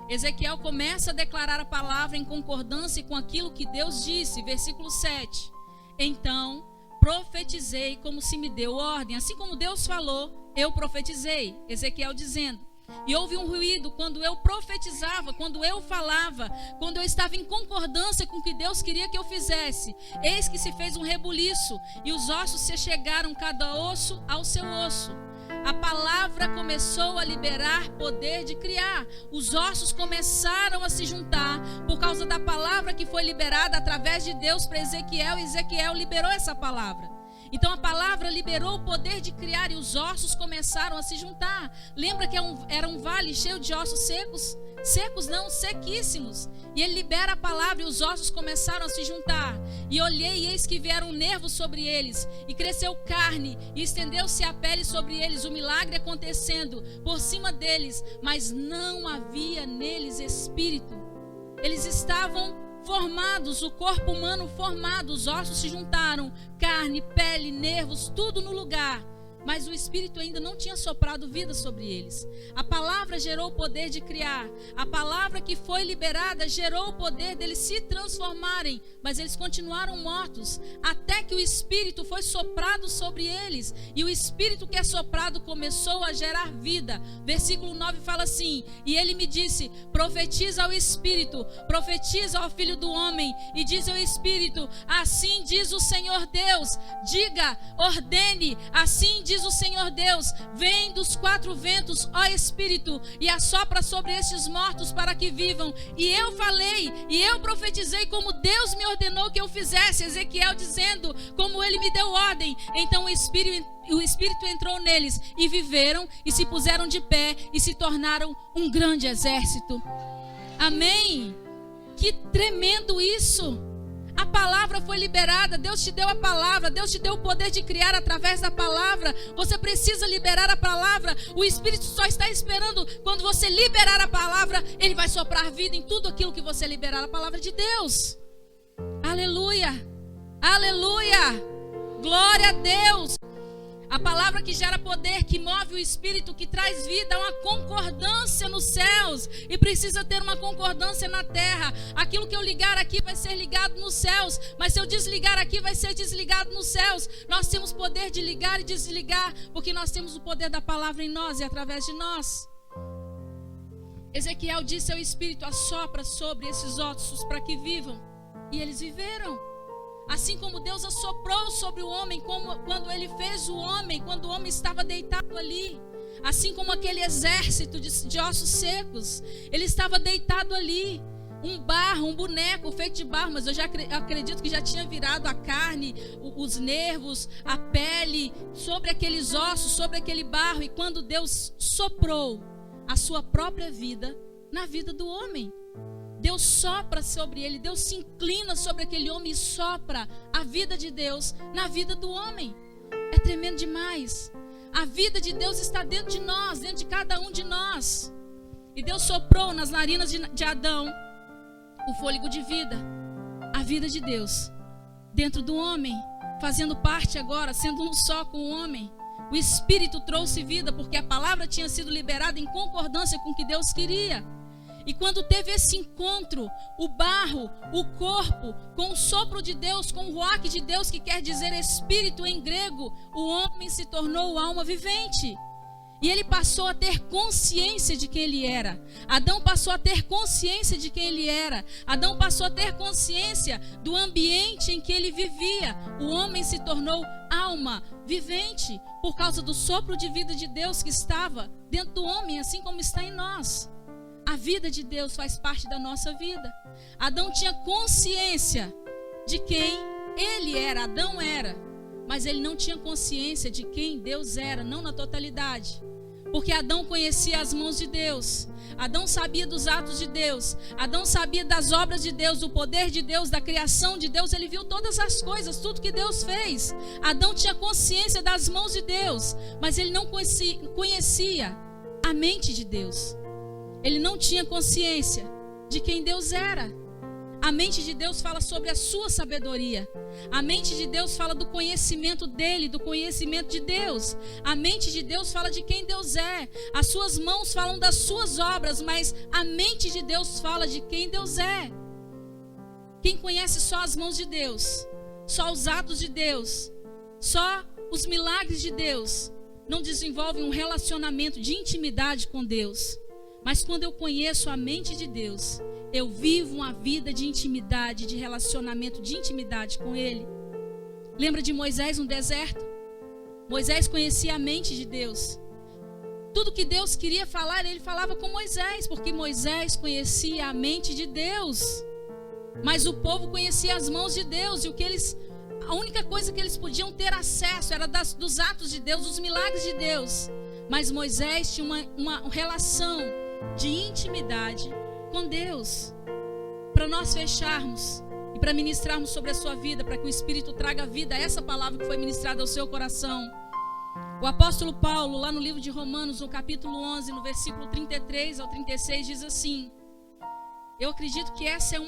Ezequiel começa a declarar a palavra em concordância com aquilo que Deus disse. Versículo 7. Então profetizei como se me deu ordem. Assim como Deus falou, eu profetizei. Ezequiel dizendo: e houve um ruído quando eu profetizava, quando eu falava, quando eu estava em concordância com o que Deus queria que eu fizesse. Eis que se fez um rebuliço, e os ossos se chegaram cada osso ao seu osso. A palavra começou a liberar poder de criar. Os ossos começaram a se juntar por causa da palavra que foi liberada através de Deus para Ezequiel, e Ezequiel liberou essa palavra. Então a palavra liberou o poder de criar e os ossos começaram a se juntar. Lembra que era um vale cheio de ossos secos? Secos não, sequíssimos. E ele libera a palavra e os ossos começaram a se juntar. E olhei e eis que vieram nervos sobre eles. E cresceu carne e estendeu-se a pele sobre eles. O milagre acontecendo por cima deles. Mas não havia neles espírito. Eles estavam formados, o corpo humano formado, os ossos se juntaram, carne, pele, nervos, tudo no lugar, mas o Espírito ainda não tinha soprado vida sobre eles. A palavra gerou o poder de criar. A palavra que foi liberada gerou o poder deles se transformarem, mas eles continuaram mortos, até que o Espírito foi soprado sobre eles, e o Espírito que é soprado começou a gerar vida. Versículo 9 fala assim: e ele me disse, profetiza ao Espírito, profetiza ao Filho do Homem, e diz ao Espírito, assim diz o Senhor Deus, diga, ordene, assim diz o Senhor Deus, vem dos quatro ventos, ó Espírito, e assopra sobre estes mortos para que vivam. E eu falei, e eu profetizei como Deus me ordenou que eu fizesse. Ezequiel dizendo, como ele me deu ordem. Então o Espírito entrou neles, e viveram, e se puseram de pé, e se tornaram um grande exército. Amém? Que tremendo isso! A palavra foi liberada, Deus te deu a palavra, Deus te deu o poder de criar através da palavra. Você precisa liberar a palavra. O Espírito só está esperando quando você liberar a palavra, ele vai soprar vida em tudo aquilo que você liberar. A palavra de Deus. Aleluia, aleluia, glória a Deus. A palavra que gera poder, que move o Espírito, que traz vida, uma concordância nos céus, e precisa ter uma concordância na terra. Aquilo que eu ligar aqui vai ser ligado nos céus, mas se eu desligar aqui vai ser desligado nos céus. Nós temos poder de ligar e desligar, porque nós temos o poder da palavra em nós e através de nós. Ezequiel disse ao Espírito, assopra sobre esses ossos para que vivam, e eles viveram. Assim como Deus assoprou sobre o homem, quando ele fez o homem, quando o homem estava deitado ali. Assim como aquele exército de ossos secos, ele estava deitado ali. Um barro, um boneco feito de barro, mas eu já acredito que já tinha virado a carne, os nervos, a pele, sobre aqueles ossos, sobre aquele barro. E quando Deus soprou a sua própria vida na vida do homem, Deus sopra sobre ele, Deus se inclina sobre aquele homem e sopra a vida de Deus na vida do homem. É tremendo demais. A vida de Deus está dentro de nós, dentro de cada um de nós. E Deus soprou nas narinas de Adão o fôlego de vida, a vida de Deus dentro do homem, fazendo parte agora, sendo um só com o homem. O Espírito trouxe vida, porque a palavra tinha sido liberada em concordância com o que Deus queria. E quando teve esse encontro, o barro, o corpo, com o sopro de Deus, com o ruach de Deus, que quer dizer espírito em grego, o homem se tornou alma vivente. E ele passou a ter consciência de quem ele era. Adão passou a ter consciência de quem ele era. Adão passou a ter consciência do ambiente em que ele vivia. O homem se tornou alma vivente por causa do sopro de vida de Deus que estava dentro do homem, assim como está em nós. A vida de Deus faz parte da nossa vida. Adão tinha consciência de quem ele era, Adão era, mas ele não tinha consciência de quem Deus era, não na totalidade. Porque Adão conhecia as mãos de Deus, Adão sabia dos atos de Deus, Adão sabia das obras de Deus, do poder de Deus, da criação de Deus. Ele viu todas as coisas, tudo que Deus fez. Adão tinha consciência das mãos de Deus, mas ele não conhecia a mente de Deus. Ele não tinha consciência de quem Deus era. A mente de Deus fala sobre a sua sabedoria. A mente de Deus fala do conhecimento dele, do conhecimento de Deus. A mente de Deus fala de quem Deus é. As suas mãos falam das suas obras, mas a mente de Deus fala de quem Deus é. Quem conhece só as mãos de Deus, só os atos de Deus, só os milagres de Deus, não desenvolve um relacionamento de intimidade com Deus. Mas quando eu conheço a mente de Deus, eu vivo uma vida de intimidade, de relacionamento, de intimidade com Ele. Lembra de Moisés no deserto? Moisés conhecia a mente de Deus. Tudo que Deus queria falar, ele falava com Moisés, porque Moisés conhecia a mente de Deus. Mas o povo conhecia as mãos de Deus, e a única coisa que eles podiam ter acesso era dos atos de Deus, dos milagres de Deus. Mas Moisés tinha uma relação de intimidade com Deus. Para nós fecharmos e para ministrarmos sobre a sua vida, para que o Espírito traga vida a essa palavra que foi ministrada ao seu coração, o apóstolo Paulo, lá no livro de Romanos, no capítulo 11, no versículo 33 ao 36, diz assim: eu acredito que essa é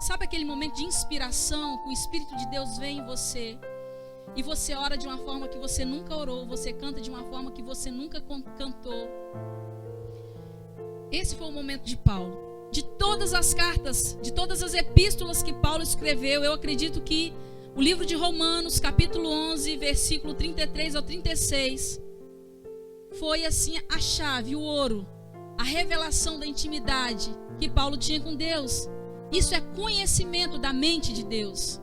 sabe aquele momento de inspiração, que o Espírito de Deus vem em você, E você ora de uma forma que você nunca orou, você canta de uma forma que você nunca cantou. Esse foi o momento de Paulo. De todas as cartas, de todas as epístolas que Paulo escreveu, eu acredito que o livro de Romanos, capítulo 11, versículo 33 ao 36, foi assim a chave, o ouro, a revelação da intimidade que Paulo tinha com Deus. Isso é conhecimento da mente de Deus.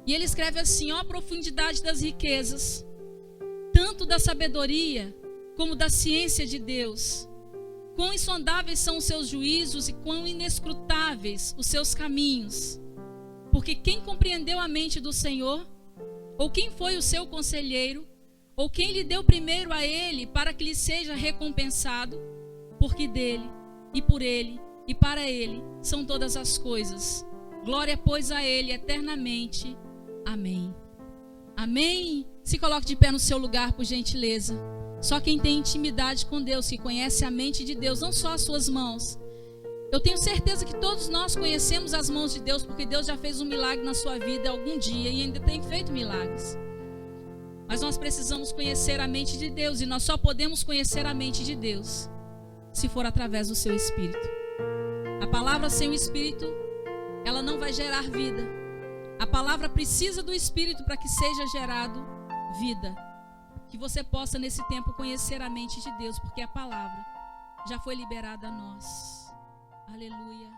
E ele escreve assim: ó, a profundidade das riquezas, tanto da sabedoria como da ciência de Deus. Quão insondáveis são os seus juízos e quão inescrutáveis os seus caminhos. Porque quem compreendeu a mente do Senhor? Ou quem foi o seu conselheiro? Ou quem lhe deu primeiro a ele para que lhe seja recompensado? Porque dele, e por ele, e para ele são todas as coisas. Glória, pois, a ele eternamente. Amém. Amém. Se coloque de pé no seu lugar, por gentileza. Só quem tem intimidade com Deus, que conhece a mente de Deus, não só as suas mãos. Eu tenho certeza que todos nós conhecemos as mãos de Deus, porque Deus já fez um milagre na sua vida algum dia e ainda tem feito milagres. Mas nós precisamos conhecer a mente de Deus, e nós só podemos conhecer a mente de Deus se for através do seu Espírito. A palavra sem o Espírito, ela não vai gerar vida. A palavra precisa do Espírito para que seja gerado vida. Que você possa nesse tempo conhecer a mente de Deus, porque a palavra já foi liberada a nós. Aleluia.